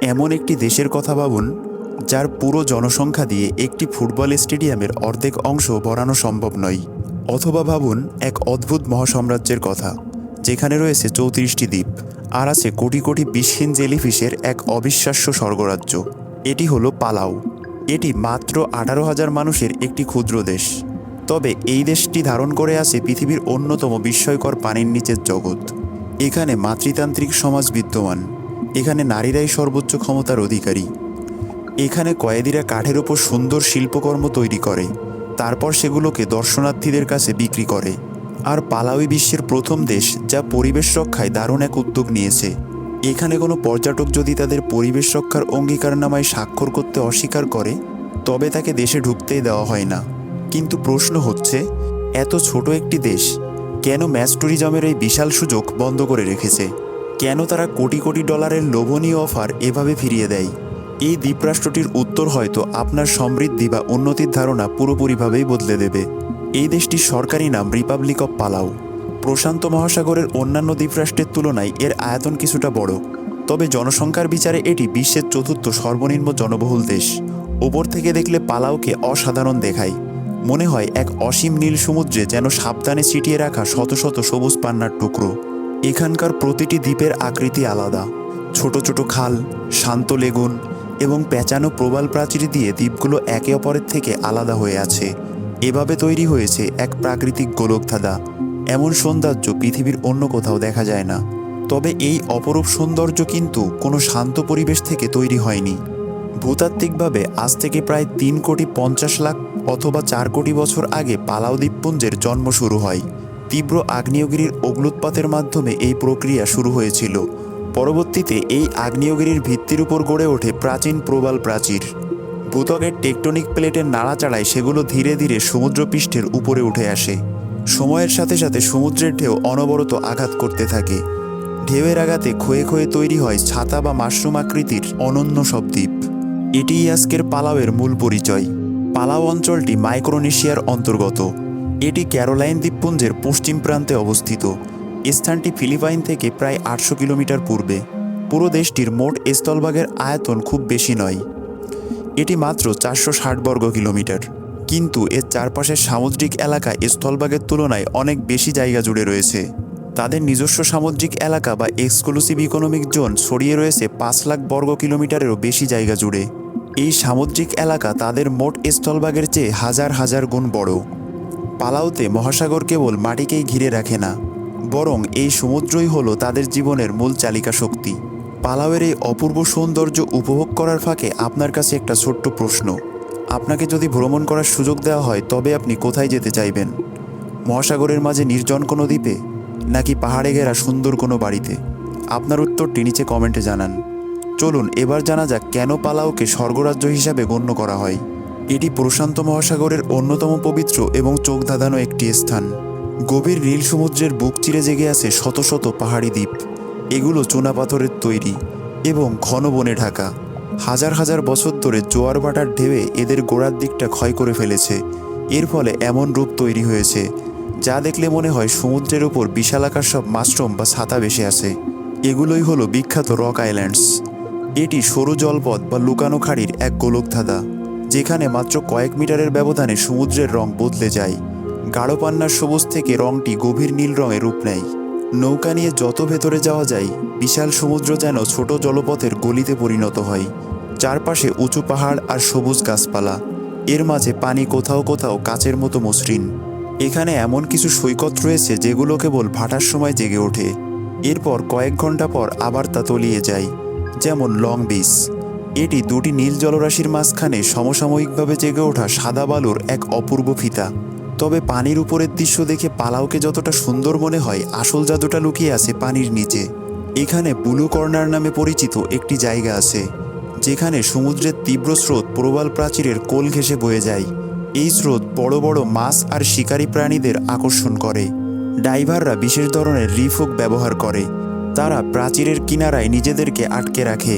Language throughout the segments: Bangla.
এমন একটি দেশের কথা ভাবুন যার পুরো জনসংখ্যা দিয়ে একটি ফুটবল স্টেডিয়ামের অর্ধেক অংশ ভরানো সম্ভব নয়। অথবা ভাবুন এক অদ্ভুত মহাসাম্রাজ্যের কথা, যেখানে রয়েছে 34টি দ্বীপ আর আছে কোটি কোটি বিষহীন জেলিফিশের এক অবিশ্বাস্য স্বর্গরাজ্য। এটি হলো পালাউ। এটি মাত্র 18,000 মানুষের একটি ক্ষুদ্র দেশ। তবে এই দেশটি ধারণ করে আছে পৃথিবীর অন্যতম বিস্ময়কর পানির নিচের জগৎ। এখানে মাতৃতান্ত্রিক সমাজ বিদ্যমান। এখানে নারীরাই সর্বোচ্চ ক্ষমতার অধিকারী। এখানে কয়েদিরা কাঠের ওপর সুন্দর শিল্পকর্ম তৈরি করে, তারপর সেগুলোকে দর্শনার্থীদের কাছে বিক্রি করে। আর পালাউই বিশ্বের প্রথম দেশ যা পরিবেশ রক্ষায় দারুণ এক উদ্যোগ নিয়েছে। এখানে কোনো পর্যটক যদি তাদের পরিবেশ রক্ষার অঙ্গীকারনামায় স্বাক্ষর করতে অস্বীকার করে, তবে তাকে দেশে ঢুকতেই দেওয়া হয় না। কিন্তু প্রশ্ন হচ্ছে, এত ছোট একটি দেশ কেন ম্যাস ট্যুরিজমের এই বিশাল সুযোগ বন্ধ করে রেখেছে? কেন তারা কোটি কোটি ডলারের লোভনীয় অফার এভাবে ফিরিয়ে দেয়? এই দ্বীপরাষ্ট্রটির উত্তর হয়তো আপনার সমৃদ্ধি বা উন্নতির ধারণা পুরোপুরিভাবেই বদলে দেবে। এই দেশটির সরকারি নাম রিপাবলিক অব পালাউ। প্রশান্ত মহাসাগরের অন্যান্য দ্বীপরাষ্ট্রের তুলনায় এর আয়তন কিছুটা বড়, তবে জনসংখ্যার বিচারে এটি বিশ্বের চতুর্থ সর্বনিম্ন জনবহুল দেশ। ওপর থেকে দেখলে পালাউকে অসাধারণ দেখায়। মনে হয় এক অসীম নীল সমুদ্রে যেন সাবধানে ছিটিয়ে রাখা শত শত সবুজ পান্নার টুকরো। এখানকার প্রতিটি দ্বীপের আকৃতি আলাদা। ছোট ছোট খাল, শান্ত লেগুন এবং পেঁচানো প্রবাল প্রাচীর দিয়ে দ্বীপগুলো একে অপরের থেকে আলাদা হয়ে আছে। এভাবে তৈরি হয়েছে এক প্রাকৃতিক গোলকধাঁধা। এমন সৌন্দর্য পৃথিবীর অন্য কোথাও দেখা যায় না। তবে এই অপরূপ সৌন্দর্য কিন্তু কোনো শান্ত পরিবেশ থেকে তৈরি হয়নি। ভূতাত্ত্বিকভাবে আজ থেকে প্রায় 3,50,00,000 অথবা 4 কোটি বছর আগে পালাউ দ্বীপপুঞ্জের জন্ম শুরু হয়। তীব্র আগ্নেয়গিরির অগ্ন্যুৎপাতের মাধ্যমে এই প্রক্রিয়া শুরু হয়েছিল। পরবর্তীতে এই আগ্নেয়গিরির ভিত্তির উপর গড়ে ওঠে প্রাচীন প্রবাল প্রাচীর। ভূত্বকের টেকটনিক প্লেটের নাড়াচাড়ায় সেগুলো ধীরে ধীরে সমুদ্রপৃষ্ঠের উপরে উঠে আসে। সময়ের সাথে সাথে সমুদ্রের ঢেউ অনবরত আঘাত করতে থাকে। ঢেউয়ের আঘাতে ক্ষয়ে ক্ষয়ে তৈরি হয় ছাতা বা মাশরুম আকৃতির অনন্য সব দ্বীপ। এটিই আজকের পালাউয়ের মূল পরিচয়। পালাউ অঞ্চলটি মাইক্রোনেশিয়ার অন্তর্গত। এটি ক্যারোলাইন দ্বীপপুঞ্জের পশ্চিম প্রান্তে অবস্থিত। স্থানটি ফিলিপাইন থেকে প্রায় 800 কিলোমিটার পূর্বে। পুরো দেশটির মোট স্থলভাগের আয়তন খুব বেশি নয়, এটি মাত্র 460 বর্গ কিলোমিটার। কিন্তু এর চারপাশের সামুদ্রিক এলাকা স্থলভাগের তুলনায় অনেক বেশি জায়গা জুড়ে রয়েছে। তাদের নিজস্ব সামুদ্রিক এলাকা বা এক্সক্লুসিভ ইকোনমিক জোন ছড়িয়ে রয়েছে 5 লাখ বর্গ কিলোমিটারেরও বেশি জায়গা জুড়ে। এই সামুদ্রিক এলাকা তাদের মোট স্থলভাগের চেয়ে হাজার হাজার গুণ বড়। পালাউতে মহাসাগর কেবল মাটিকেই ঘিরে রাখে না, বরং এই সমুদ্রই হলো তাদের জীবনের মূল চালিকা শক্তি। পালাউয়ের এই অপূর্ব সৌন্দর্য উপভোগ করার ফাঁকে আপনার কাছে একটা ছোট্ট প্রশ্ন। আপনাকে যদি ভ্রমণ করার সুযোগ দেওয়া হয়, তবে আপনি কোথায় যেতে চাইবেন? মহাসাগরের মাঝে নির্জন কোনো দ্বীপে, নাকি পাহাড়ে ঘেরা সুন্দর কোনো বাড়িতে? আপনার উত্তরটি নিচে কমেন্টে জানান। চলুন এবার জানা যাক কেন পালাউকে স্বর্গরাজ্য হিসাবে গণ্য করা হয়। এটি প্রশান্ত মহাসাগরের অন্যতম পবিত্র এবং চোখ ধাঁধানো একটি স্থান। গভীর নীল সমুদ্রের বুক চিরে জেগে আছে শত শত পাহাড়ি দ্বীপ। এগুলো চুনাপাথরের তৈরি এবং ঘন বনে ঢাকা। হাজার হাজার বছর ধরে জোয়ার ভাটার ঢেউয়ে এদের গোড়ার দিকটা ক্ষয় করে ফেলেছে। এর ফলে এমন রূপ তৈরি হয়েছে যা দেখলে মনে হয় সমুদ্রের ওপর বিশালাকার সব মাশরুম বা ছাতা ভেসে আছে। এগুলোই হলো বিখ্যাত রক আইল্যান্ডস। এটি সরু জলপথ বা লুকানো খাড়ির এক গোলকধাঁধা, যেখানে মাত্র কয়েক মিটারের ব্যবধানে সমুদ্রের রং বদলে যায়। গাঢ় পান্নার সবুজ থেকে রংটি গভীর নীল রঙে রূপ নেয়। নৌকা নিয়ে যত ভেতরে যাওয়া যায়, বিশাল সমুদ্র যেন ছোট জলপথের গলিতে পরিণত হয়। চারপাশে উঁচু পাহাড় আর সবুজ গাছপালা। এর মাঝে পানি কোথাও কোথাও কাচের মতো মসৃণ। এখানে এমন কিছু সৈকত রয়েছে যেগুলো কেবল ভাটার সময় জেগে ওঠে, এরপর কয়েক ঘন্টা পর আবার তা তলিয়ে যায়। যেমন লং বিচ। এটি দুটি নীল জলরাশির মাঝখানে সমসাময়িকভাবে জেগে ওঠা সাদা বালুর এক অপূর্ব ফিতা। তবে পানির উপরের দৃশ্য দেখে পালাউকে যতটা সুন্দর মনে হয়, আসল জাদুটা লুকিয়ে আছে পানির নিচে। এখানে ব্লু কর্নার নামে পরিচিত একটি জায়গা আছে, যেখানে সমুদ্রের তীব্র স্রোত প্রবাল প্রাচীরের কোল ঘেঁষে বয়ে যায়। এই স্রোত বড় বড় মাছ আর শিকারী প্রাণীদের আকর্ষণ করে। ডাইভাররা বিশেষ ধরনের রিফ হুক ব্যবহার করে। তারা প্রাচীরের কিনারায় নিজেদেরকে আটকে রাখে।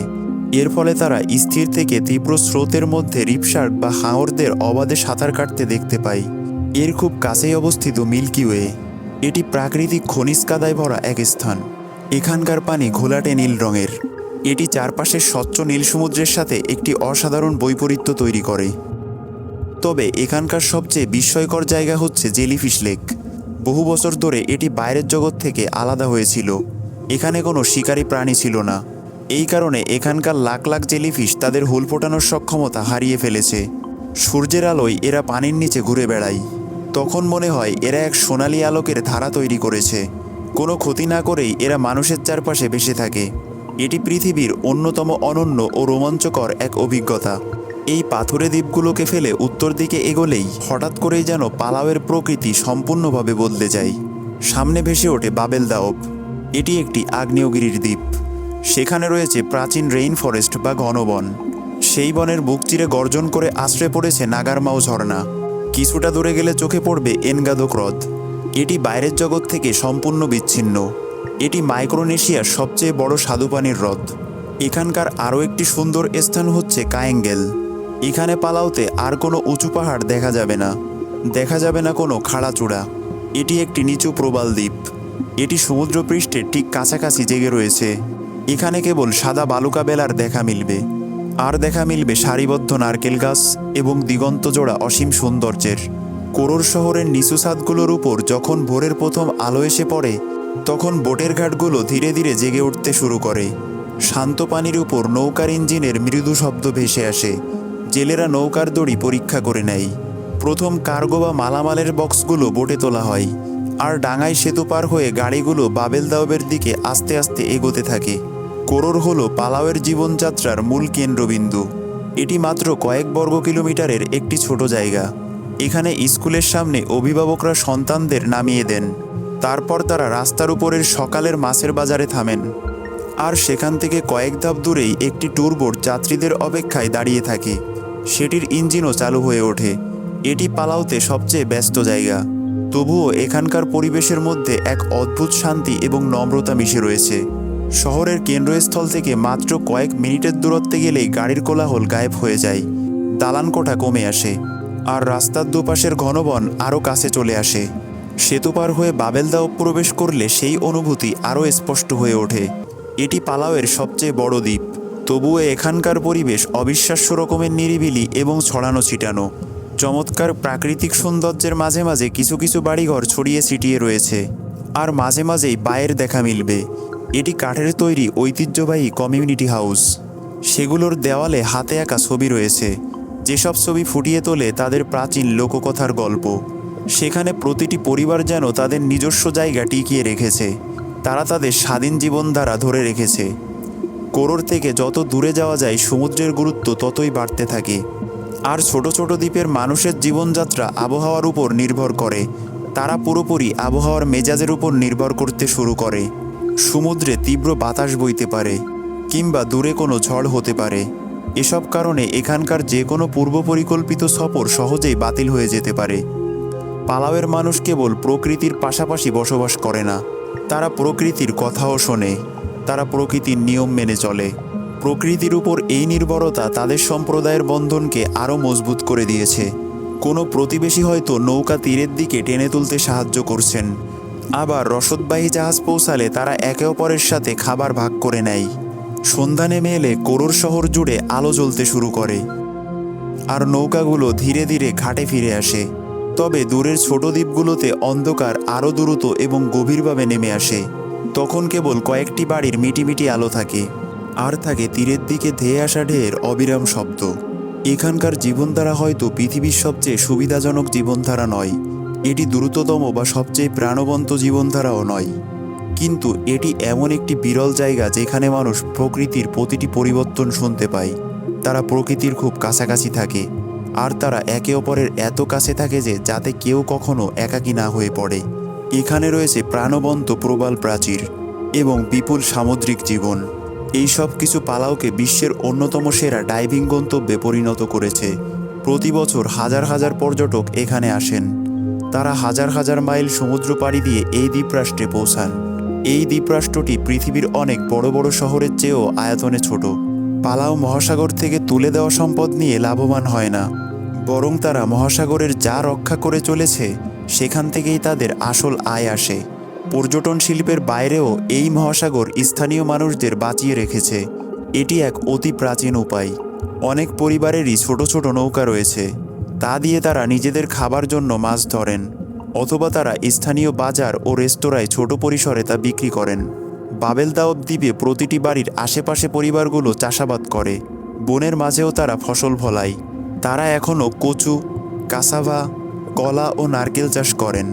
এর ফলে তারা স্থির থেকে তীব্র স্রোতের মধ্যে রিপশার্ক বা হাঙরদের অবাধে সাঁতার কাটতে দেখতে পায়। এর খুব কাছেই অবস্থিত মিল্কি ওয়ে। এটি প্রাকৃতিক খনিজ কাদায় ভরা এক স্থান। এখানকার পানি ঘোলাটে নীল রঙের। এটি চারপাশের স্বচ্ছ নীল সমুদ্রের সাথে একটি অসাধারণ বৈপরীত্য তৈরি করে। তবে এখানকার সবচেয়ে বিস্ময়কর জায়গা হচ্ছে জেলিফিশ লেক। বহু বছর ধরে এটি বাইরের জগৎ থেকে আলাদা হয়েছিল। এখানে কোনো শিকারী প্রাণী ছিল না। এই কারণে এখানকার লাখ লাখ জেলিফিশ তাদের হুল ফোটানোর সক্ষমতা হারিয়ে ফেলেছে। সূর্যের আলোয় এরা পানির নিচে ঘুরে বেড়ায়। তখন মনে হয় এরা এক সোনালি আলোকের ধারা তৈরি করেছে। কোনো ক্ষতি না করেই এরা মানুষের চারপাশে ভেসে থাকে। এটি পৃথিবীর অন্যতম অনন্য ও রোমাঞ্চকর এক অভিজ্ঞতা। এই পাথুরে দ্বীপগুলোকে ফেলে উত্তর দিকে এগোলেই হঠাৎ করেই যেন পালাওয়ের প্রকৃতি সম্পূর্ণভাবে বদলে যায়। সামনে ভেসে ওঠে বাবেল দাওব। এটি একটি আগ্নেয়গিরির দ্বীপ। সেখানে রয়েছে প্রাচীন রেইন ফরেস্ট বা ঘনবন। সেই বনের বুক চিরে গর্জন করে আশ্রে পড়েছে নাগারমাও ঝর্ণা। কিছুটা দূরে গেলে চোখে পড়বে এনগাদোক হ্রদ। এটি বাইরের জগৎ থেকে সম্পূর্ণ বিচ্ছিন্ন। এটি মাইক্রোনেশিয়ার সবচেয়ে বড় স্বাদুপানির হ্রদ। এখানকার আরও একটি সুন্দর স্থান হচ্ছে কায়েঙ্গেল। এখানে পালাওতে আর কোনো উঁচু পাহাড় দেখা যাবে না। দেখা যাবে না কোনো খাড়াচূড়া। এটি একটি নিচু প্রবাল দ্বীপ। এটি সমুদ্রপৃষ্ঠের ঠিক কাছাকাছি জেগে রয়েছে। এখানে কেবল সাদা বালুকা বেলার দেখা মিলবে। আর দেখা মিলবে সারিবদ্ধ নারকেল গাছ এবং দিগন্তজোড়া অসীম সৌন্দর্যের। কোরোর শহরের নিচু ছাদগুলোর উপর যখন ভোরের প্রথম আলো এসে পড়ে, তখন বোটের ঘাটগুলো ধীরে ধীরে জেগে উঠতে শুরু করে। শান্ত পানির উপর নৌকার ইঞ্জিনের মৃদু শব্দ ভেসে আসে। জেলেরা নৌকার দড়ি পরীক্ষা করে নেয়। প্রথম কার্গো বা মালামালের বক্সগুলো বোটে তোলা হয়। আর ডাঙায় সেতু পার হয়ে গাড়িগুলো বাবেল দাওবের দিকে আস্তে আস্তে এগোতে থাকে। কোরোর হলো পালাওয়ের জীবনযাত্রার মূল কেন্দ্রবিন্দু। এটি মাত্র কয়েক বর্গ কিলোমিটারের একটি ছোট জায়গা। এখানে স্কুলের সামনে অভিভাবকরা সন্তানদের নামিয়ে দেন। তারপর তারা রাস্তার উপরের সকালের মাছের বাজারে থামেন। আর সেখান থেকে কয়েক ধাপ দূরেই একটি ট্যুরবোট যাত্রীদের অপেক্ষায় দাঁড়িয়ে থাকে। সেটির ইঞ্জিনও চালু হয়ে ওঠে। এটি পালাওতে সবচেয়ে ব্যস্ত জায়গা। তবুও এখানকার পরিবেশের মধ্যে এক অদ্ভুত শান্তি এবং নম্রতা মিশে রয়েছে। শহরের কেন্দ্রস্থল থেকে মাত্র কয়েক মিনিটের দূরত্বে গেলেই গাড়ির কোলাহল গায়েব হয়ে যায়। দালানকোঠা কমে আসে। আর রাস্তার দুপাশের ঘনবন আরও কাছে চলে আসে। সেতু পার হয়ে বাবেল দাওব প্রবেশ করলে সেই অনুভূতি আরও স্পষ্ট হয়ে ওঠে। এটি পালাওয়ের সবচেয়ে বড় দ্বীপ। তবুও এখানকার পরিবেশ অবিশ্বাস্য রকমের নিরিবিলি এবং ছড়ানো ছিটানো। চমৎকার প্রাকৃতিক সৌন্দর্যের মাঝে মাঝে কিছু কিছু বাড়িঘর ছড়িয়ে ছিটিয়ে রয়েছে। আর মাঝে মাঝেই বায়ের দেখা মিলবে। এটি কাঠের তৈরি ঐতিহ্যবাহী কমিউনিটি হাউস। সেগুলোর দেওয়ালে হাতে আঁকা ছবি রয়েছে, যেসব ছবি ফুটিয়ে তোলে তাদের প্রাচীন লোককথার গল্প। সেখানে প্রতিটি পরিবার যেন তাদের নিজস্ব জায়গা টিকিয়ে রেখেছে। তারা তাদের স্বাধীন জীবনধারা ধরে রেখেছে। কোরোর থেকে যত দূরে যাওয়া যায় সমুদ্রের গুরুত্ব ততই বাড়তে থাকে। আর ছোট ছোট দ্বীপের মানুষের জীবনযাত্রা আবহাওয়ার উপর নির্ভর করে। তারা পুরোপুরি আবহাওয়ার মেজাজের উপর নির্ভর করতে শুরু করে। সমুদ্রে তীব্র বাতাস বইতে পারে, কিংবা দূরে কোনো ঝড় হতে পারে। এসব কারণে এখানকার যে কোনো পূর্ব পরিকল্পিত সফর সহজেই বাতিল হয়ে যেতে পারে। পালাওয়ের মানুষ কেবল প্রকৃতির পাশাপাশি বসবাস করে না, তারা প্রকৃতির কথাও শোনে। তারা প্রকৃতির নিয়ম মেনে চলে। প্রকৃতির উপর এই নির্ভরতা তাদের সম্প্রদায়ের বন্ধনকে আরও মজবুত করে দিয়েছে। কোনো প্রতিবেশী হয়তো নৌকা তীরের দিকে টেনে তুলতে সাহায্য করছেন। আবার রসদবাহী জাহাজ পৌঁছালে তারা একে অপরের সাথে খাবার ভাগ করে নেয়। সন্ধ্যা নেমে এলে কোরোর শহর জুড়ে আলো জ্বলতে শুরু করে। আর নৌকাগুলো ধীরে ধীরে ঘাটে ফিরে আসে। তবে দূরের ছোট দ্বীপগুলোতে অন্ধকার আরও দ্রুত এবং গভীরভাবে নেমে আসে। তখন কেবল কয়েকটি বাড়ির মিটিমিটি আলো থাকে। আর থাকে তীরের দিকে ধেয়ে আসা ঢেউয়ের অবিরাম শব্দ। এখানকার জীবনধারা হয়তো পৃথিবীর সবচেয়ে সুবিধাজনক জীবনধারা নয়। এটি দ্রুততম বা সবচেয়ে প্রাণবন্ত জীবনধারাও নয়। কিন্তু এটি এমন একটি বিরল জায়গা যেখানে মানুষ প্রকৃতির প্রতিটি পরিবর্তন শুনতে পায়। তারা প্রকৃতির খুব কাছাকাছি থাকে। আর তারা একে অপরের এত কাছে থাকে যে যাতে কেউ কখনো একাকী না হয়ে পড়ে। এখানে রয়েছে প্রাণবন্ত প্রবাল প্রাচীর এবং বিপুল সামুদ্রিক জীবন। এই সব কিছু পালাওকে বিশ্বের অন্যতম সেরা ডাইভিং গন্তব্যে পরিণত করেছে। প্রতি বছর হাজার হাজার পর্যটক এখানে আসেন। তারা হাজার হাজার মাইল সমুদ্র পাড়ি দিয়ে এই দ্বীপরাষ্ট্রে পৌঁছান। এই দ্বীপরাষ্ট্রটি পৃথিবীর অনেক বড় বড় শহরের চেয়েও আয়তনে ছোট। পালাও মহাসাগর থেকে তুলে দেওয়া সম্পদ নিয়ে লাভবান হয় না, বরং তারা মহাসাগরের যা রক্ষা করে চলেছে সেখান থেকেই তাদের আসল আয় আসে। পর্যটন শিল্পের বাইরেও এই মহাসাগর স্থানীয় মানুষদের বাঁচিয়ে রেখেছে। এটি এক অতি প্রাচীন উপায়। অনেক পরিবারেরই ছোট ছোট নৌকা রয়েছে, তা দিয়ে তারা নিজেদের খাবার জন্য মাছ ধরেন, অথবা তারা স্থানীয় বাজার ও রেস্তোরাঁয় ছোট পরিসরে তা বিক্রি করেন। বাবেল দাওয়াব দ্বীপে প্রতিটি বাড়ির আশেপাশে পরিবারগুলো চাষাবাদ করে, বনের মাঝেও তারা ফসল ফলায়। তারা এখনও কচু, কাসাভা, কলা ও নারকেল চাষ করেন।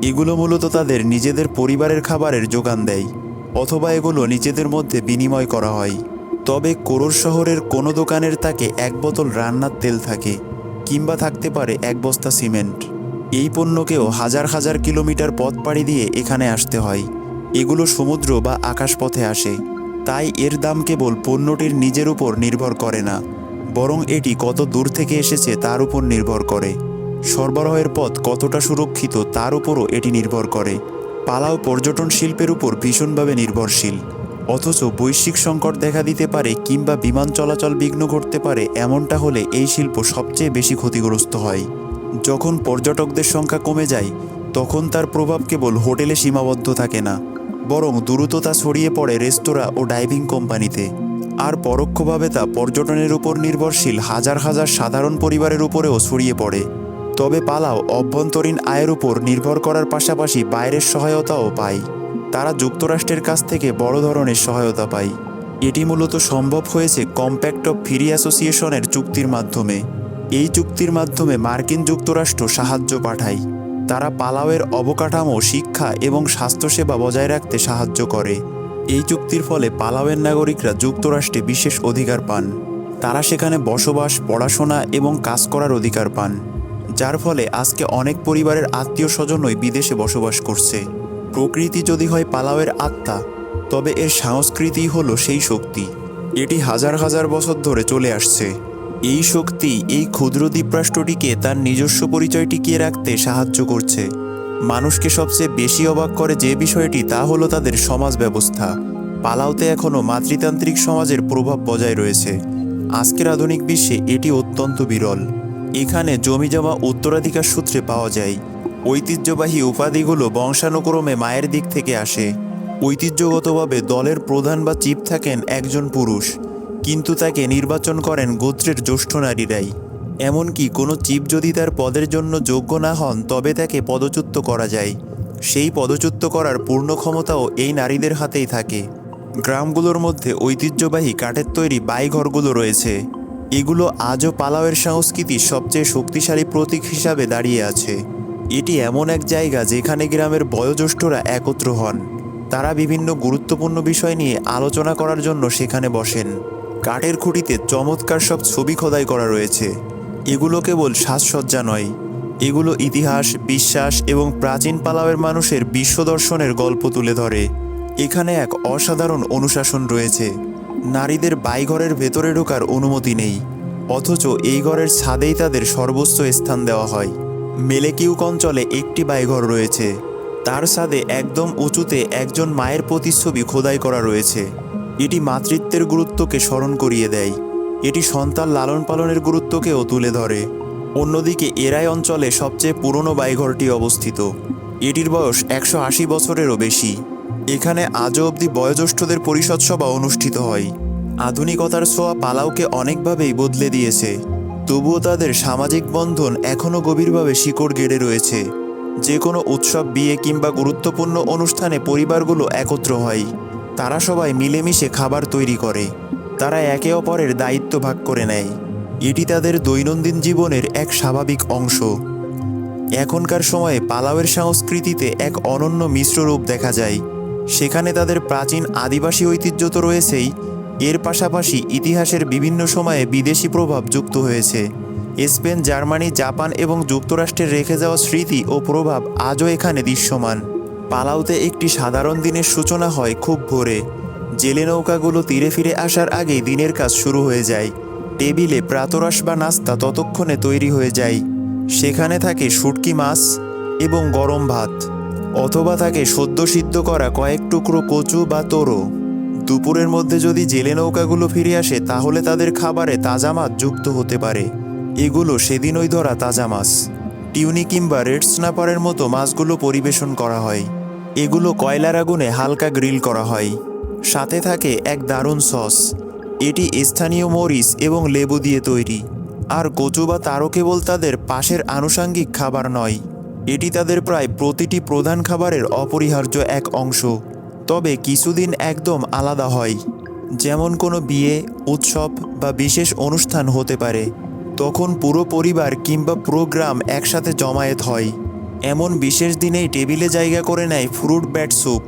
এগুলো মূলত তাদের নিজেদের পরিবারের খাবারের যোগান দেয়, অথবা এগুলো নিজেদের মধ্যে বিনিময় করা হয়। তবে কোরর শহরের কোনো দোকানের তাকে এক বোতল রান্নার তেল থাকে, কিংবা থাকতে পারে এক বস্তা সিমেন্ট। এই পণ্যকেও হাজার হাজার কিলোমিটার পথ পাড়ি দিয়ে এখানে আসতে হয়। এগুলো সমুদ্র বা আকাশপথে আসে, তাই এর দাম কেবল পণ্যটির নিজের উপর নির্ভর করে না, বরং এটি কত দূর থেকে এসেছে তার উপর নির্ভর করে। সরবরাহের পথ কতটা সুরক্ষিত তার উপরও এটি নির্ভর করে। পালাও পর্যটন শিল্পের উপর ভীষণভাবে নির্ভরশীল, অথচ বৈশ্বিক সংকট দেখা দিতে পারে কিংবা বিমান চলাচল বিঘ্ন ঘটতে পারে। এমনটা হলে এই শিল্প সবচেয়ে বেশি ক্ষতিগ্রস্ত হয়। যখন পর্যটকদের সংখ্যা কমে যায়, তখন তার প্রভাব কেবল হোটেলে সীমাবদ্ধ থাকে না, বরং দ্রুত তা ছড়িয়ে পড়ে রেস্তোরাঁ ও ডাইভিং কোম্পানিতে। আর পরোক্ষভাবে তা পর্যটনের উপর নির্ভরশীল হাজার হাজার সাধারণ পরিবারের উপরেও ছড়িয়ে পড়ে। তবে পালাও অভ্যন্তরীণ আয়ের উপর নির্ভর করার পাশাপাশি বাইরের সহায়তাও পায়। তারা যুক্তরাষ্ট্রের কাছ থেকে বড় ধরনের সহায়তা পায়। এটি মূলত সম্ভব হয়েছে কম্প্যাক্ট অফ ফ্রি অ্যাসোসিয়েশনের চুক্তির মাধ্যমে। এই চুক্তির মাধ্যমে মার্কিন যুক্তরাষ্ট্র সাহায্য পাঠায়। তারা পালাওয়ের অবকাঠামো, শিক্ষা এবং স্বাস্থ্যসেবা বজায় রাখতে সাহায্য করে। এই চুক্তির ফলে পালাওয়ের নাগরিকরা যুক্তরাষ্ট্রে বিশেষ অধিকার পান। তারা সেখানে বসবাস, পড়াশোনা এবং কাজ করার অধিকার পান, যার ফলে আজকে অনেক পরিবারের আত্মীয় স্বজনই বিদেশে বসবাস করছে। প্রকৃতি যদি হয় পালাওয়ের আত্মা, তবে এর সংস্কৃতি হলো সেই শক্তি। এটি হাজার হাজার বছর ধরে চলে আসছে। এই শক্তি এই ক্ষুদ্র দ্বীপরাষ্ট্রটিকে তার নিজস্ব পরিচয় টিকিয়ে রাখতে সাহায্য করছে। মানুষকে সবচেয়ে বেশি অবাক করে যে বিষয়টি, তা হলো তাদের সমাজ ব্যবস্থা। পালাওতে এখনও মাতৃতান্ত্রিক সমাজের প্রভাব বজায় রয়েছে। আজকের আধুনিক বিশ্বে এটি অত্যন্ত বিরল। এখানে জমিজমা উত্তরাধিকার সূত্রে পাওয়া যায়। ঐতিহ্যবাহী উপাধিগুলো বংশানুক্রমে মায়ের দিক থেকে আসে। ঐতিহ্যগতভাবে দলের প্রধান বা চিফ থাকেন একজন পুরুষ, কিন্তু তাকে নির্বাচন করেন গোত্রের জ্যেষ্ঠ নারীরাই। এমনকি কোনো চিফ যদি তার পদের জন্য যোগ্য না হন, তবে তাকে পদচ্যুত করা যায়। সেই পদচ্যুত করার পূর্ণ ক্ষমতাও এই নারীদের হাতেই থাকে। গ্রামগুলোর মধ্যে ঐতিহ্যবাহী কাঠের তৈরি বাড়িঘরগুলো রয়েছে। এগুলো আজও পালাওয়ের সংস্কৃতির সবচেয়ে শক্তিশালী প্রতীক হিসাবে দাঁড়িয়ে আছে। এটি এমন এক জায়গা যেখানে গ্রামের বয়োজ্যেষ্ঠরা একত্র হন। তারা বিভিন্ন গুরুত্বপূর্ণ বিষয় নিয়ে আলোচনা করার জন্য সেখানে বসেন। কাঠের খুঁটিতে চমৎকার সব ছবি খোদাই করা রয়েছে। এগুলো কেবল সাজসজ্জা নয়, এগুলো ইতিহাস, বিশ্বাস এবং প্রাচীন পালাওয়ের মানুষের বিশ্ব দর্শনের গল্প তুলে ধরে। এখানে এক অসাধারণ অনুশাসন রয়েছে। নারীদের বাড়িঘরের ভেতরে ঢোকার অনুমতি নেই, অথচ এই ঘরের ছাদেই তাদের সর্বোচ্চ স্থান দেওয়া হয়। মেলেকিউক অঞ্চলে একটি বাড়িঘর রয়েছে, তার ছাদে একদম উঁচুতে একজন মায়ের প্রতিচ্ছবি খোদাই করা রয়েছে। এটি মাতৃত্বের গুরুত্বকে স্মরণ করিয়ে দেয়। এটি সন্তান লালন পালনের গুরুত্বকেও তুলে ধরে। অন্যদিকে এরাই অঞ্চলে সবচেয়ে পুরনো বাড়িঘরটি অবস্থিত। এটির বয়স 180 বছরেরও বেশি। এখানে আজও অবধি বয়োজ্যেষ্ঠদের পরিষদ সভা অনুষ্ঠিত হয়। আধুনিকতার ছোঁয়া পালাওকে অনেকভাবেই বদলে দিয়েছে, তবুও তাদের সামাজিক বন্ধন এখনও গভীরভাবে শিকড় গেড়ে রয়েছে। যে কোনো উৎসব, বিয়ে কিংবা গুরুত্বপূর্ণ অনুষ্ঠানে পরিবারগুলো একত্র হয়। তারা সবাই মিলেমিশে খাবার তৈরি করে। তারা একে অপরের দায়িত্ব ভাগ করে নেয়। এটি তাদের দৈনন্দিন জীবনের এক স্বাভাবিক অংশ। এখনকার সময়ে পালাওয়ের সংস্কৃতিতে এক অনন্য মিশ্র রূপ দেখা যায়। সেখানে তাদের প্রাচীন আদিবাসী ঐতিহ্য তো রয়েছেই, এর পাশাপাশি ইতিহাসের বিভিন্ন সময়ে বিদেশি প্রভাব যুক্ত হয়েছে। স্পেন, জার্মানি, জাপান এবং যুক্তরাষ্ট্রের রেখে যাওয়া স্মৃতি ও প্রভাব আজও এখানে দৃশ্যমান। পালাওতে একটি সাধারণ দিনের সূচনা হয় খুব ভোরে। জেলে নৌকাগুলো তীরে ফিরে আসার আগেই দিনের কাজ শুরু হয়ে যায়। টেবিলে প্রাতরাশ বা নাস্তা ততক্ষণে তৈরি হয়ে যায়। সেখানে থাকে শুটকি মাছ এবং গরম ভাত, অথবা থাকে সদ্য সিদ্ধ করা কয়েক টুকরো কচু বা তোরো। দুপুরের মধ্যে যদি জেলে নৌকাগুলো ফিরে আসে, তাহলে তাদের খাবারে তাজা মাছ যুক্ত হতে পারে। এগুলো সেদিনই ধরা তাজা মাছ। টিউনি কিংবা রেড স্ন্যাপারের মতো মাছগুলো পরিবেশন করা হয়। এগুলো কয়লার আগুনে হালকা গ্রিল করা হয়। সাথে থাকে এক দারুণ সস। এটি স্থানীয় মরিচ এবং লেবু দিয়ে তৈরি। আর কচু বা তারও কেবল তাদের পাশের আনুষাঙ্গিক খাবার নয়, এটি তাদের প্রায় প্রতিটি প্রধান খাবারের অপরিহার্য এক অংশ। তবে কিছুদিন একদম আলাদা হয়, যেমন কোনো বিয়ে, উৎসব বা বিশেষ অনুষ্ঠান হতে পারে, তখন পুরো পরিবার কিংবা পুরো গ্রাম একসাথে জমায়েত হয়। এমন বিশেষ দিনেই টেবিলে জায়গা করে নেয় ফ্রুট ব্যাট স্যুপ।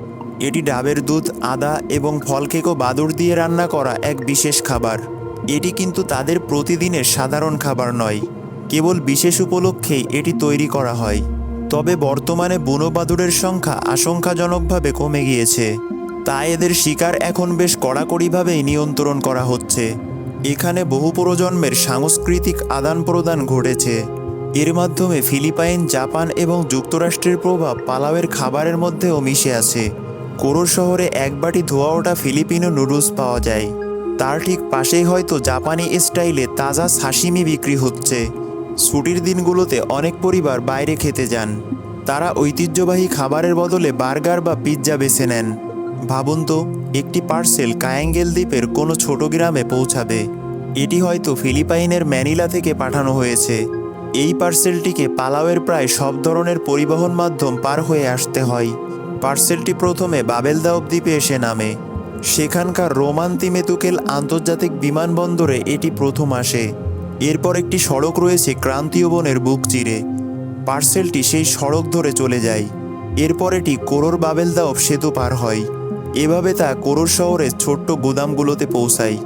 এটি ডাবের দুধ, আদা এবং ফলকেকো বাদুড় দিয়ে রান্না করা এক বিশেষ খাবার। এটি কিন্তু তাদের প্রতিদিনের সাধারণ খাবার নয়, কেবল বিশেষ উপলক্ষেই এটি তৈরি করা হয়। তবে বর্তমানে বুনো বাদুড়ের সংখ্যা আশঙ্কাজনকভাবে কমে গিয়েছে, তাই এদের শিকার এখন বেশ কড়াকড়িভাবেই নিয়ন্ত্রণ করা হচ্ছে। এখানে বহু প্রজন্মের সাংস্কৃতিক আদান প্রদান ঘটেছে। এর মাধ্যমে ফিলিপাইন, জাপান এবং যুক্তরাষ্ট্রের প্রভাব পালাওয়ের খাবারের মধ্যেও মিশে আছে। কোরো শহরে এক বাটি ধোয়া ওঠা ফিলিপিনো নুডলস পাওয়া যায়, তার ঠিক পাশেই হয়তো জাপানি স্টাইলে তাজা সাশিমি বিক্রি হচ্ছে। ছুটির দিনগুলোতে অনেক পরিবার বাইরে খেতে যান, তারা ঐতিহ্যবাহী খাবারের বদলে বার্গার বা পিৎজা বেছে নেন। ভাবুন তো, একটি পার্সেল কায়াঙ্গেল দ্বীপের কোনো ছোট গ্রামে পৌঁছাবে। এটি হয়তো ফিলিপাইনের ম্যানিলা থেকে পাঠানো হয়েছে। এই পার্সেলটিকে পালাওয়ের প্রায় সব ধরনের পরিবহন মাধ্যম পার হয়ে আসতে হয়। পার্সেলটি প্রথমে বাবেলদাও দ্বীপে এসে নামে, সেখানকার রোমান তিমেতুকেল আন্তর্জাতিক বিমানবন্দরে এটি প্রথম আসে। এরপর একটি সড়ক রয়েছে ক্রান্তীয় বনের বুক চিরে, পার্সেলটি সেই সড়ক ধরে চলে যায়। এরপর এটি কোরোর বাবেলদাও সেতু পার হয়। এভাবে তা কোরোর শহরের ছোট্ট গুদামগুলোতে পৌঁছায়।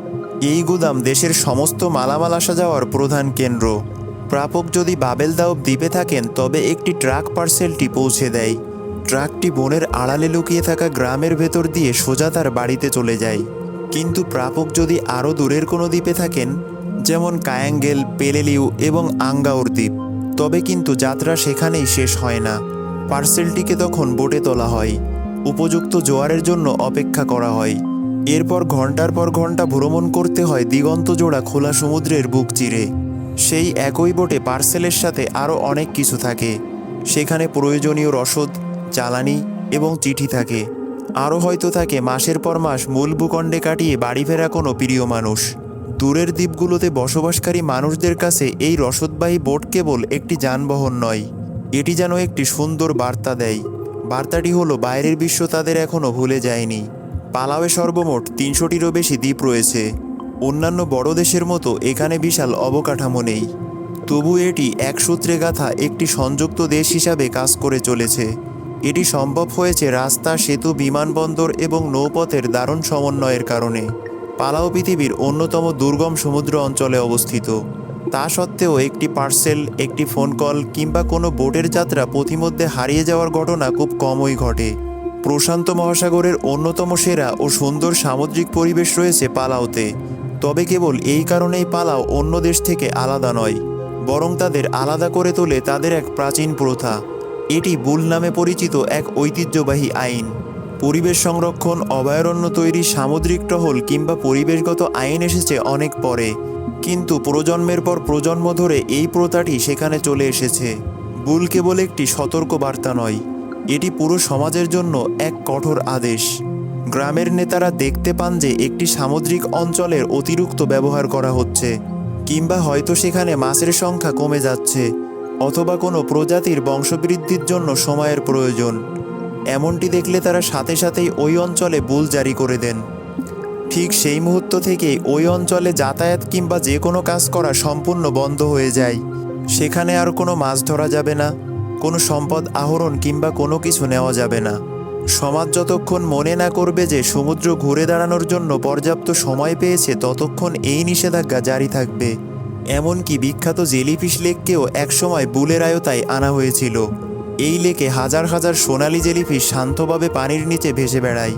এই গুদাম দেশের সমস্ত মালামাল আসা যাওয়ার প্রধান কেন্দ্র। প্রাপক যদি বাবেলদাও দ্বীপে থাকেন তবে একটি ট্রাক পার্সেলটি পৌঁছে দেয়। ট্রাকটি বনের আড়ালে লুকিয়ে থাকা গ্রামের ভেতর দিয়ে সোজা তার বাড়িতে চলে যায়। কিন্তু প্রাপক যদি আরও দূরের কোনো দ্বীপে থাকেন, যেমন কায়াঙ্গেল, পেলেলিউ এবং আঙ্গাউর দ্বীপ, তবে কিন্তু যাত্রা সেখানেই শেষ হয় না। পার্সেলটিকে তখন বোটে তোলা হয়, উপযুক্ত জোয়ারের জন্য অপেক্ষা করা হয়। এরপর ঘন্টার পর ঘন্টা ভ্রমণ করতে হয় দিগন্ত জোড়া খোলা সমুদ্রের বুক চিরে। সেই একই বোটে পার্সেলের সাথে আরও অনেক কিছু থাকে। সেখানে প্রয়োজনীয় রসদ, জ্বালানি এবং চিঠি থাকে। আরও হয়তো থাকে মাসের পর মাস মূল ভূখণ্ডে কাটিয়ে বাড়ি ফেরা কোনো প্রিয় মানুষ। দূরের দ্বীপগুলোতে বসবাসকারী মানুষদের কাছে এই রসদবাহী বোট কেবল একটি যানবাহন নয়, এটি যেন একটি সুন্দর বার্তা দেয়। বার্তাটি হলো বাইরের বিশ্ব তাদের এখনও ভুলে যায়নি। পালাওয়ে সর্বমোট ৩০০টিরও বেশি দ্বীপ রয়েছে। অন্যান্য বড় দেশের মতো এখানে বিশাল অবকাঠামো নেই, তবু এটি এক সূত্রে গাঁথা একটি সংযুক্ত দেশ হিসাবে কাজ করে চলেছে। এটি সম্ভব হয়েছে রাস্তা, সেতু, বিমানবন্দর এবং নৌপথের দারুণ সমন্বয়ের কারণে। পালাও পৃথিবীর অন্যতম দুর্গম সমুদ্র অঞ্চলে অবস্থিত। তা সত্ত্বেও একটি পার্সেল, একটি ফোন কল কিংবা কোনো বোটের যাত্রা পথিমধ্যে হারিয়ে যাওয়ার ঘটনা খুব কমই ঘটে। প্রশান্ত মহাসাগরের অন্যতম সেরা ও সুন্দর সামুদ্রিক পরিবেশ রয়েছে পালাওতে। তবে কেবল এই কারণেই পালাও অন্য দেশ থেকে আলাদা নয়, বরং তাদের আলাদা করে তোলে তাদের এক প্রাচীন প্রথা। এটি বুল নামে পরিচিত এক ঐতিহ্যবাহী আইন। পরিবেশ সংরক্ষণ, অভয়ারণ্য তৈরি, সামুদ্রিক টহল কিংবা পরিবেশগত আইন এসেছে অনেক পরে, কিন্তু প্রজন্মের পর প্রজন্ম ধরে এই প্রথাটি সেখানে চলে এসেছে। বুল কেবল একটি সতর্ক বার্তা নয়, এটি পুরো সমাজের জন্য এক কঠোর আদেশ। গ্রামের নেতারা দেখতে পান যে একটি সামুদ্রিক অঞ্চলের অতিরিক্ত ব্যবহার করা হচ্ছে, কিংবা হয়তো সেখানে মাছের সংখ্যা কমে যাচ্ছে, অথবা কোনো প্রজাতির বংশবৃদ্ধির জন্য সময়ের প্রয়োজন। এমনটি দেখলে তারা সাথে সাথেই ওই অঞ্চলে বুল জারি করে দেন। ঠিক সেই মুহূর্ত থেকেই ওই অঞ্চলে যাতায়াত কিংবা যে কোনো কাজ করা সম্পূর্ণ বন্ধ হয়ে যায়। সেখানে আর কোনো মাছ ধরা যাবে না, কোনো সম্পদ আহরণ কিংবা কোনো কিছু নেওয়া যাবে না। সমাজ যতক্ষণ মনে না করবে যে সমুদ্র ঘুরে দাঁড়ানোর জন্য পর্যাপ্ত সময় পেয়েছে, ততক্ষণ এই নিষেধাজ্ঞা জারি থাকবে। এমনকি বিখ্যাত জেলিফিশ লেককেও একসময় বুলের আয়তায় আনা হয়েছিল। এই লেকে হাজার হাজার সোনালি জেলিফিশ শান্তভাবে পানির নিচে ভেসে বেড়ায়,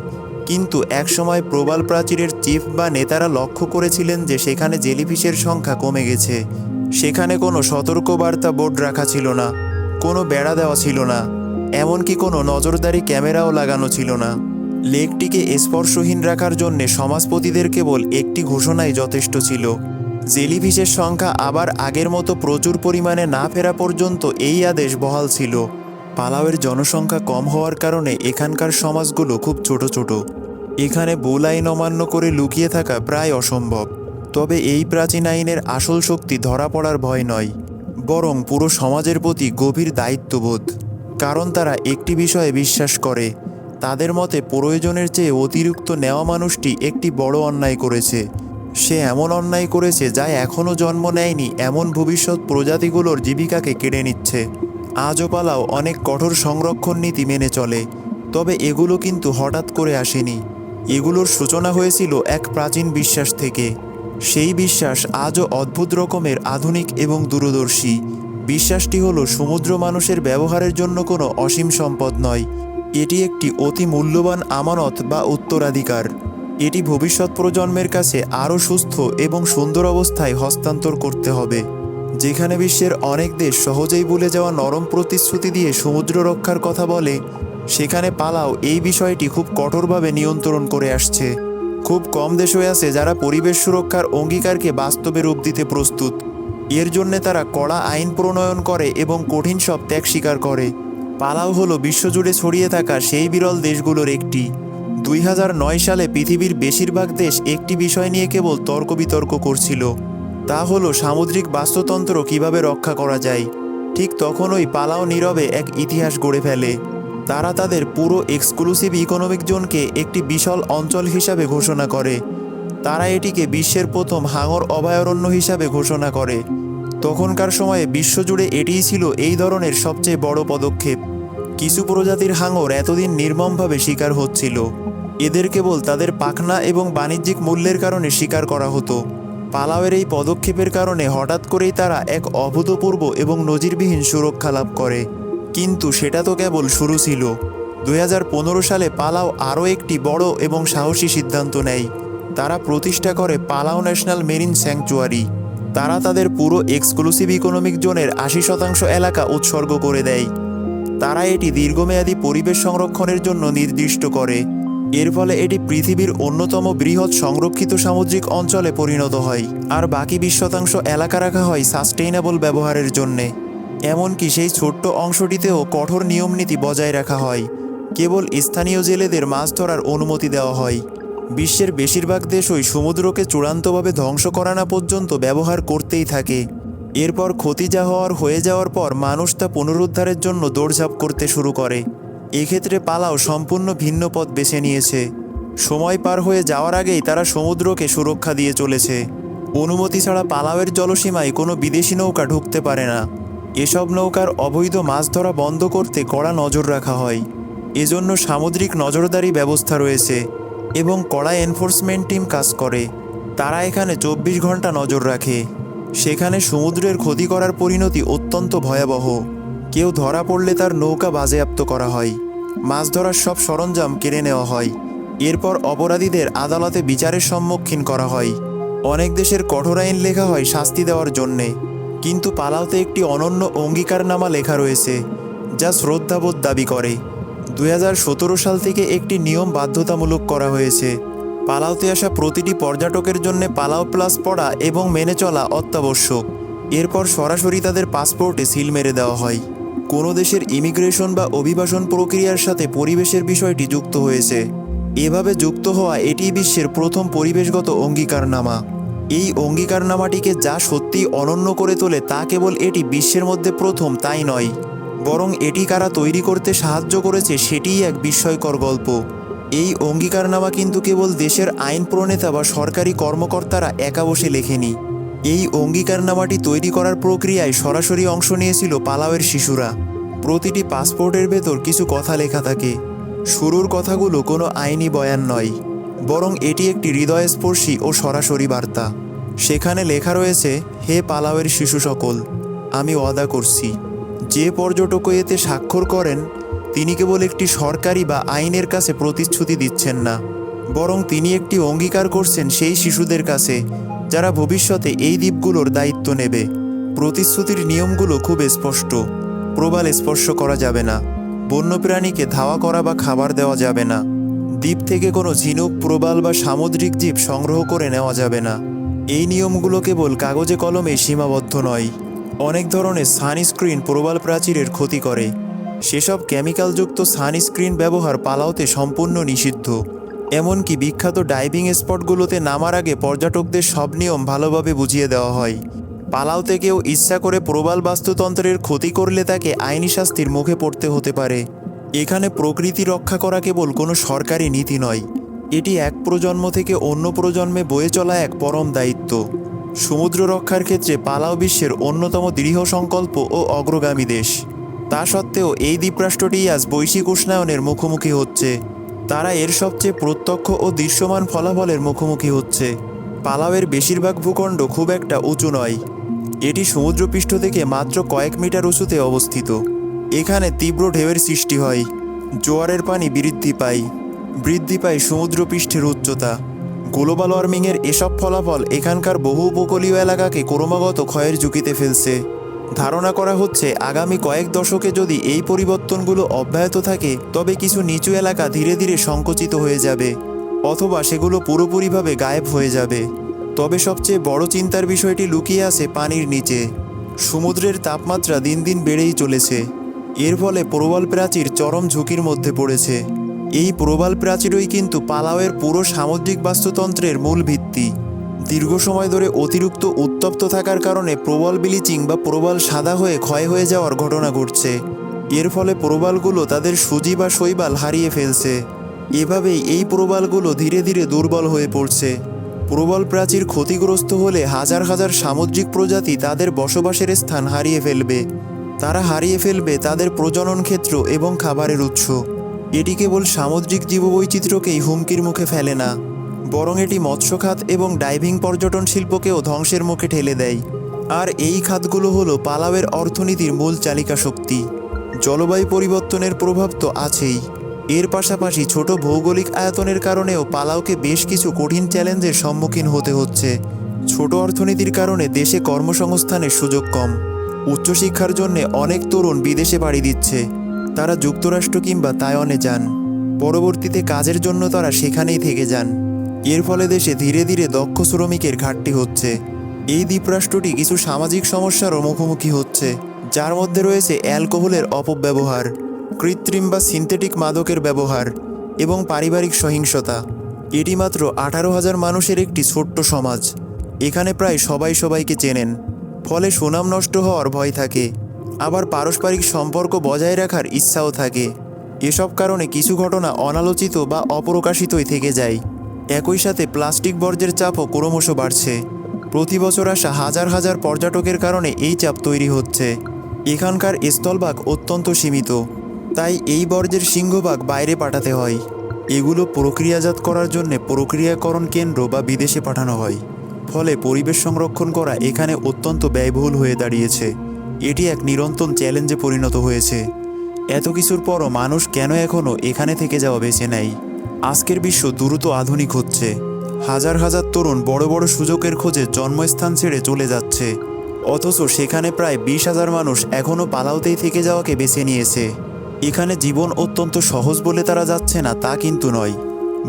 কিন্তু একসময় প্রবাল প্রাচীরের চিফ বা নেতারা লক্ষ্য করেছিলেন যে সেখানে জেলিফিশের সংখ্যা কমে গেছে। সেখানে কোনো সতর্কবার্তা বোর্ড রাখা ছিল না, কোনো বেড়া দেওয়া ছিল না, এমনকি কোনো নজরদারি ক্যামেরাও লাগানো ছিল না। লেকটিকে স্পর্শহীন রাখার জন্যে সমাজপতিদের কেবল একটি ঘোষণাই যথেষ্ট ছিল। জেলিফিশের সংখ্যা আবার আগের মতো প্রচুর পরিমাণে না ফেরা পর্যন্ত এই আদেশ বহাল ছিল। পালাওয়ের জনসংখ্যা কম হওয়ার কারণে এখানকার সমাজগুলো খুব ছোট ছোট। এখানে ভুল আইন অমান্য করে লুকিয়ে থাকা প্রায় অসম্ভব। তবে এই প্রাচীন আইনের আসল শক্তি ধরা পড়ার ভয় নয়, বরং পুরো সমাজের প্রতি গভীর দায়িত্ববোধ। কারণ তারা একটি বিষয়ে বিশ্বাস করে, তাদের মতে প্রয়োজনের চেয়ে অতিরিক্ত নেওয়া মানুষটি একটি বড় অন্যায় করেছে। সে এমন অন্যায় করেছে যা এখনও জন্ম নেয়নি এমন ভবিষ্যৎ প্রজাতিগুলোর জীবিকাকে কেড়ে নিচ্ছে। আজও পালাও অনেক কঠোর সংরক্ষণ নীতি মেনে চলে, তবে এগুলো কিন্তু হঠাৎ করে আসেনি। এগুলোর সূচনা হয়েছিল এক প্রাচীন বিশ্বাস থেকে। সেই বিশ্বাস আজও অদ্ভুত রকমের আধুনিক এবং দূরদর্শী। বিশ্বাসটি হলো সমুদ্র মানুষের ব্যবহারের জন্য কোনো অসীম সম্পদ নয়, এটি একটি অতি মূল্যবান আমানত বা উত্তরাধিকার। এটি ভবিষ্যৎ প্রজন্মের কাছে আরও সুস্থ এবং সুন্দর অবস্থায় হস্তান্তর করতে হবে। যেখানে বিশ্বের অনেক দেশ সহজেই ভুলে যাওয়া নরম প্রতিশ্রুতি দিয়ে সমুদ্র রক্ষার কথা বলে, সেখানে পালাও এই বিষয়টি খুব কঠোরভাবে নিয়ন্ত্রণ করে আসছে। খুব কম দেশ হয়ে আছে যারা পরিবেশ সুরক্ষার অঙ্গীকারকে বাস্তবে রূপ দিতে প্রস্তুত। এর জন্যে তারা কড়া আইন প্রণয়ন করে এবং কঠিন সব ত্যাগ স্বীকার করে। পালাও হলো বিশ্বজুড়ে ছড়িয়ে থাকা সেই বিরল দেশগুলোর একটি। 2009 সালে পৃথিবীর বেশিরভাগ দেশ একটি বিষয় নিয়ে কেবল তর্ক বিতর্ক করছিল, তা হলো সামুদ্রিক বাস্তুতন্ত্র কিভাবে রক্ষা করা যায়। ঠিক তখনই পালাও নীরবে এক ইতিহাস গড়ে ফেলে। তারা তাদের পুরো এক্সক্লুসিভ ইকোনমিক জোনকে একটি বিশাল অঞ্চল হিসাবে ঘোষণা করে। তারা এটিকে বিশ্বের প্রথম হাঙর অভয়ারণ্য হিসাবে ঘোষণা করে। তখনকার সময়ে বিশ্বজুড়ে এটিই ছিল এই ধরনের সবচেয়ে বড় পদক্ষেপ। কিছু প্রজাতির হাঙর এতদিন নির্মমভাবে শিকার হচ্ছিল। এদের কেবল তাদের পাখনা এবং বাণিজ্যিক মূল্যের কারণে শিকার করা হতো। পালাওয়ের এই পদক্ষেপের কারণে হঠাৎ করেই তারা এক অভূতপূর্ব এবং নজিরবিহীন সুরক্ষা লাভ করে। কিন্তু সেটা তো কেবল শুরু ছিল। 2015 সালে পালাও আরও একটি বড় এবং সাহসী সিদ্ধান্ত নেয়। তারা প্রতিষ্ঠা করে পালাও ন্যাশনাল মেরিন স্যাংচুয়ারি। তারা তাদের পুরো এক্সক্লুসিভ ইকোনমিক জোনের 80% এলাকা উৎসর্গ করে দেয়। তারা এটি দীর্ঘমেয়াদী পরিবেশ সংরক্ষণের জন্য নির্দিষ্ট করে। এর ফলে এটি পৃথিবীর অন্যতম বৃহৎ সংরক্ষিত সামুদ্রিক অঞ্চলে পরিণত হয়, আর বাকি 20% এলাকা রাখা হয় সাস্টেইনেবল ব্যবহারের জন্যে। এমনকি সেই ছোট্ট অংশটিতেও কঠোর নিয়মনীতি বজায় রাখা হয়। কেবল স্থানীয় জেলেদের মাছ ধরার অনুমতি দেওয়া হয়। বিশ্বের বেশিরভাগ দেশই সমুদ্রকে চূড়ান্তভাবে ধ্বংস করা না পর্যন্ত ব্যবহার করতেই থাকে। এরপর ক্ষতি যা হওয়ার হয়ে যাওয়ার পর মানুষ তা পুনরুদ্ধারের জন্য দৌড়ঝাঁপ করতে শুরু করে। এক্ষেত্রে পালাও সম্পূর্ণ ভিন্ন পথ বেছে নিয়েছে। সময় পার হয়ে যাওয়ার আগেই তারা সমুদ্রকে সুরক্ষা দিয়ে চলেছে। অনুমতি ছাড়া পালাওয়ের জলসীমায় কোনো বিদেশি নৌকা ঢুকতে পারে না। এসব নৌকার অবৈধ মাছ ধরা বন্ধ করতে কড়া নজর রাখা হয়। এজন্য সামুদ্রিক নজরদারি ব্যবস্থা রয়েছে এবং কড়া এনফোর্সমেন্ট টিম কাজ করে। তারা এখানে 24 ঘন্টা নজর রাখে। সেখানে সমুদ্রের ক্ষতি করার পরিণতি অত্যন্ত ভয়াবহ। কেউ ধরা পড়লে তার নৌকা বাজেয়াপ্ত করা হয়, মাছ ধরার সব সরঞ্জাম কেড়ে নেওয়া হয়। এরপর অপরাধীদের আদালতে বিচারের সম্মুখীন করা হয়। অনেক দেশের কঠোর আইন লেখা হয় শাস্তি দেওয়ার জন্যে, কিন্তু পালাওতে একটি অনন্য অঙ্গীকারনামা লেখা রয়েছে যা শ্রদ্ধাবোধ দাবি করে। 2017 সাল থেকে একটি নিয়ম বাধ্যতামূলক করা হয়েছে। পালাওতে আসা প্রতিটি পর্যটকের জন্য পালাও প্লাস পড়া এবং মেনে চলা অত্যাবশ্যক। এরপর সরাসরি তাদের পাসপোর্টে সিল মেরে দেওয়া হয়। কোনো দেশের ইমিগ্রেশন বা অভিবাসন প্রক্রিয়ার সাথে পরিবেশের বিষয়টি যুক্ত হয়েছে। এভাবে যুক্ত হওয়া এটি বিশ্বের প্রথম পরিবেশগত অঙ্গীকারনামা। এই অঙ্গীকারনামাটিকে যা সত্যিই অনন্য করে তোলে তা কেবল এটি বিশ্বের মধ্যে প্রথম তাই নয়, বরং এটি কারা তৈরি করতে সাহায্য করেছে সেটিই এক বিস্ময়কর গল্প। এই অঙ্গীকারনামা কিন্তু কেবল দেশের আইন প্রণেতা বা সরকারি কর্মকর্তারা একা বসে লেখেনি। এই অঙ্গীকারনামাটি তৈরি করার প্রক্রিয়ায় সরাসরি অংশ নিয়েছিল পালাওয়ের শিশুরা। প্রতিটি পাসপোর্টের ভেতর কিছু কথা লেখা থাকে। শুরুর কথাগুলো কোনো আইনি বয়ান নয়, বরং এটি একটি হৃদয়স্পর্শী ও সরাসরি বার্তা। সেখানে লেখা রয়েছে, হে পালাওয়ের শিশু সকল, আমি ওয়াদা করছি, যে পর্যটক এতে স্বাক্ষর করেন তিনি কেবল একটি সরকারি বা আইনের কাছে প্রতিশ্রুতি দিচ্ছেন না, বরং তিনি একটি অঙ্গীকার করছেন সেই শিশুদের কাছে যারা ভবিষ্যতে এই দ্বীপগুলোর দায়িত্ব নেবে। প্রতিশ্রুতির নিয়মগুলো খুব স্পষ্ট। প্রবাল স্পর্শ করা যাবে না, বন্যপ্রাণীকে ধাওয়া করা বা খাবার দেওয়া যাবে না, দ্বীপ থেকে কোনো ঝিনুক, প্রবাল বা সামুদ্রিক জীব সংগ্রহ করে নেওয়া যাবে না। এই নিয়মগুলো কেবল কাগজে কলমে সীমাবদ্ধ নয়। অনেক ধরনের সানস্ক্রিন প্রবাল প্রাচীরের ক্ষতি করে। সেসব কেমিক্যালযুক্ত সানস্ক্রিন ব্যবহার পালাওতে সম্পূর্ণ নিষিদ্ধ। এমনকি বিখ্যাত ডাইভিং স্পটগুলোতে নামার আগে পর্যটকদের সব নিয়ম ভালোভাবে বুঝিয়ে দেওয়া হয়। পালাউতে কেউ ইচ্ছা করে প্রবাল বাস্তুতন্ত্রের ক্ষতি করলে তাকে আইনি শাস্তির মুখে পড়তে হতে পারে। এখানে প্রকৃতি রক্ষা করা কেবল কোনো সরকারি নীতি নয়, এটি এক প্রজন্ম থেকে অন্য প্রজন্মে বয়ে চলা এক পরম দায়িত্ব। সমুদ্র রক্ষার ক্ষেত্রে পালাউ বিশ্বের অন্যতম দৃঢ় সংকল্প ও অগ্রগামী দেশ। তা সত্ত্বেও এই দ্বীপরাষ্ট্রটি আজ বৈশ্বিক উষ্ণায়নের মুখোমুখি হচ্ছে। তারা এর সবচেয়ে প্রত্যক্ষ ও দৃশ্যমান ফলাফলের মুখোমুখি হচ্ছে। পালাউয়ের বেশিরভাগ ভূখণ্ড খুব একটা উঁচু নয়, এটি সমুদ্রপৃষ্ঠ থেকে মাত্র কয়েক মিটার উঁচুতে অবস্থিত। এখানে তীব্র ঢেউয়ের সৃষ্টি হয়, জোয়ারের পানি বৃদ্ধি পায় সমুদ্রপৃষ্ঠের উচ্চতা। গ্লোবাল ওয়ার্মিংয়ের এসব ফলাফল এখানকার বহু উপকূলীয় এলাকাকে ক্রমাগত ক্ষয়ের ঝুঁকিতে ফেলছে। ধারণা করা হচ্ছে আগামী কয়েক দশকে যদি এই পরিবর্তনগুলো অব্যাহত থাকে তবে কিছু নিচু এলাকা ধীরে ধীরে সংকুচিত হয়ে যাবে অথবা সেগুলো পুরোপুরিভাবে গায়েব হয়ে যাবে। তবে সবচেয়ে বড় চিন্তার বিষয়টি লুকিয়ে আছে পানির নিচে। সমুদ্রের তাপমাত্রা দিন দিন বেড়েই চলেছে। এর ফলে প্রবাল প্রাচীর চরম ঝুঁকির মধ্যে পড়েছে। এই প্রবাল প্রাচীরই কিন্তু পালাউয়ের পুরো সামুদ্রিক বাস্তুতন্ত্রের মূল ভিত্তি। দীর্ঘ সময় ধরে অতিরিক্ত উত্তপ্ত থাকার কারণে প্রবাল ব্লিচিং বা প্রবাল সাদা হয়ে ক্ষয় হয়ে যাওয়ার ঘটনা ঘটছে। এর ফলে প্রবালগুলো তাদের সুজি বা শৈবাল হারিয়ে ফেলছে। এভাবেই এই প্রবালগুলো ধীরে ধীরে দুর্বল হয়ে পড়ছে। প্রবাল প্রাচীর ক্ষতিগ্রস্ত হলে হাজার হাজার সামুদ্রিক প্রজাতি তাদের বসবাসের স্থান হারিয়ে ফেলবে। তারা হারিয়ে ফেলবে তাদের প্রজনন ক্ষেত্র এবং খাবারের উৎস। এটি কেবল সামুদ্রিক জীববৈচিত্র্যকেই হুমকির মুখে ফেলে না, বরং এটি মৎস্য খাত এবং ডাইভিং পর্যটন শিল্পকেও ধ্বংসের মুখে ঠেলে দেয়। আর এই খাতগুলো হলো পালাউয়ের অর্থনীতির মূল চালিকা শক্তি। জলবায়ু পরিবর্তনের প্রভাব তো আছেই, এর পাশাপাশি ছোট ভৌগোলিক আয়তনের কারণেও পালাউকে বেশ কিছু কঠিন চ্যালেঞ্জের সম্মুখীন হতে হচ্ছে। ছোট অর্থনীতির কারণে দেশে কর্মসংস্থানের সুযোগ কম। উচ্চশিক্ষার জন্য অনেক তরুণ বিদেশে পাড়ি দিচ্ছে। তারা যুক্তরাষ্ট্র কিংবা তাইওয়ানে যান, পরবর্তীতে কাজের জন্য তারা সেখানেই থেকে যান। এর ফলে দেশে ধীরে ধীরে দক্ষ শ্রমিকের ঘাটতি হচ্ছে। এই দ্বীপরাষ্ট্রটি কিছু সামাজিক সমস্যারও মুখোমুখি হচ্ছে, যার মধ্যে রয়েছে অ্যালকোহলের অপব্যবহার, কৃত্রিম বা সিনথেটিক মাদকের ব্যবহার এবং পারিবারিক সহিংসতা। এটি মাত্র 18,000 মানুষের একটি ছোট্ট সমাজ। এখানে প্রায় সবাই সবাইকে চেনেন, ফলে সুনাম নষ্ট হওয়ার ভয় থাকে, আবার পারস্পরিক সম্পর্ক বজায় রাখার ইচ্ছাও থাকে। এসব কারণে কিছু ঘটনা অনালোচিত বা অপ্রকাশিতই থেকে যায়। একই সাথে প্লাস্টিক বর্জ্যের চাপও ক্রমশ বাড়ছে। প্রতি বছর আসা হাজার হাজার পর্যটকের কারণে এই চাপ তৈরি হচ্ছে। এখানকার স্থলভাগ অত্যন্ত সীমিত, তাই এই বর্জ্যের সিংহভাগ বাইরে পাঠাতে হয়। এগুলো প্রক্রিয়াজাত করার জন্য প্রক্রিয়াকরণ কেন্দ্র বা বিদেশে পাঠানো হয়। ফলে পরিবেশ সংরক্ষণ করা এখানে অত্যন্ত ব্যয়বহুল হয়ে দাঁড়িয়েছে। এটি এক নিরন্তর চ্যালেঞ্জে পরিণত হয়েছে। এত কিছুর পরও মানুষ কেন এখনও এখানে থেকে যাওয়া বেছে নেয়? আজকের বিশ্ব দ্রুত আধুনিক হচ্ছে। হাজার হাজার তরুণ বড় বড় সুযোগের খোঁজে জন্মস্থান ছেড়ে চলে যাচ্ছে, অথচ সেখানে প্রায় 20,000 মানুষ এখনও পালাউতেই থেকে যাওয়াকে বেছে নিয়েছে। এখানে জীবন অত্যন্ত সহজ বলে তারা যাচ্ছে না তা কিন্তু নয়,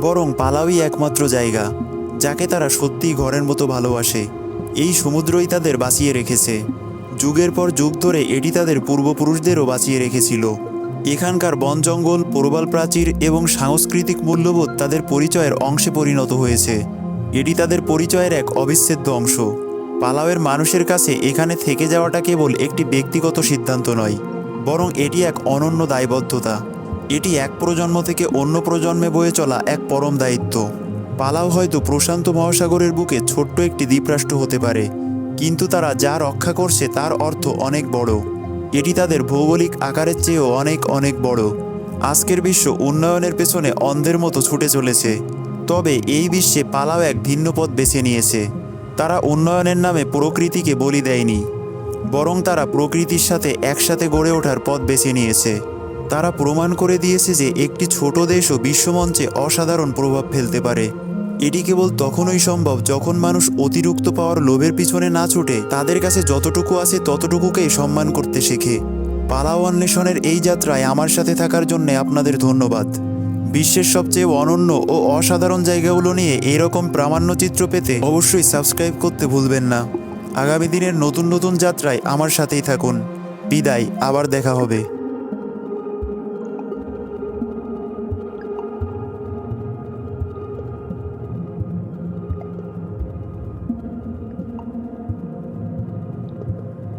বরং পালাউই একমাত্র জায়গা যাকে তারা সত্যিই ঘরের মতো ভালোবাসে। এই সমুদ্রই তাদের বাঁচিয়ে রেখেছে। যুগের পর যুগ ধরে এটি তাদের পূর্বপুরুষদেরও বাঁচিয়ে রেখেছিল। এখানকার বন জঙ্গল, প্রবাল প্রাচীর এবং সাংস্কৃতিক মূল্যবোধ তাদের পরিচয়ের অংশে পরিণত হয়েছে। এটি তাদের পরিচয়ের এক অবিচ্ছেদ্য অংশ। পালাউয়ের মানুষের কাছে এখানে থেকে যাওয়াটা কেবল একটি ব্যক্তিগত সিদ্ধান্ত নয়, বরং এটি এক অনন্য দায়বদ্ধতা। এটি এক প্রজন্ম থেকে অন্য প্রজন্মে বয়ে চলা এক পরম দায়িত্ব। পালাউ হয়তো প্রশান্ত মহাসাগরের বুকে ছোট্ট একটি দ্বীপরাষ্ট্র হতে পারে, কিন্তু তারা যা রক্ষা করছে তার অর্থ অনেক বড়। এটি তাদের ভৌগোলিক আকারের চেয়েও অনেক অনেক বড়। আজকের বিশ্ব উন্নয়নের পেছনে অন্ধের মতো ছুটে চলেছে, তবে এই বিশ্বে পালাউ এক ভিন্ন পথ বেছে নিয়েছে। তারা উন্নয়নের নামে প্রকৃতিকে বলি দেয়নি, বরং তারা প্রকৃতির সাথে একসাথে গড়ে ওঠার পথ বেছে নিয়েছে। তারা প্রমাণ করে দিয়েছে যে একটি ছোট দেশও বিশ্বমঞ্চে অসাধারণ প্রভাব ফেলতে পারে। এটি কেবল তখনই সম্ভব যখন মানুষ অতিরিক্ত পাওয়ার লোভের পিছনে না ছুটে তাদের কাছে যতটুকু আছে ততটুকুকেই সম্মান করতে শেখে। পালাউ অন্বেষণের এই যাত্রায় আমার সাথে থাকার জন্য আপনাদের ধন্যবাদ। বিশ্বের সবচেয়ে অনন্য ও অসাধারণ জায়গাগুলো নিয়ে এরকম প্রামাণ্যচিত্র পেতে অবশ্যই সাবস্ক্রাইব করতে ভুলবেন না। আগামী দিনের নতুন নতুন যাত্রায় আমার সাথেই থাকুন। বিদায়, আবার দেখা হবে।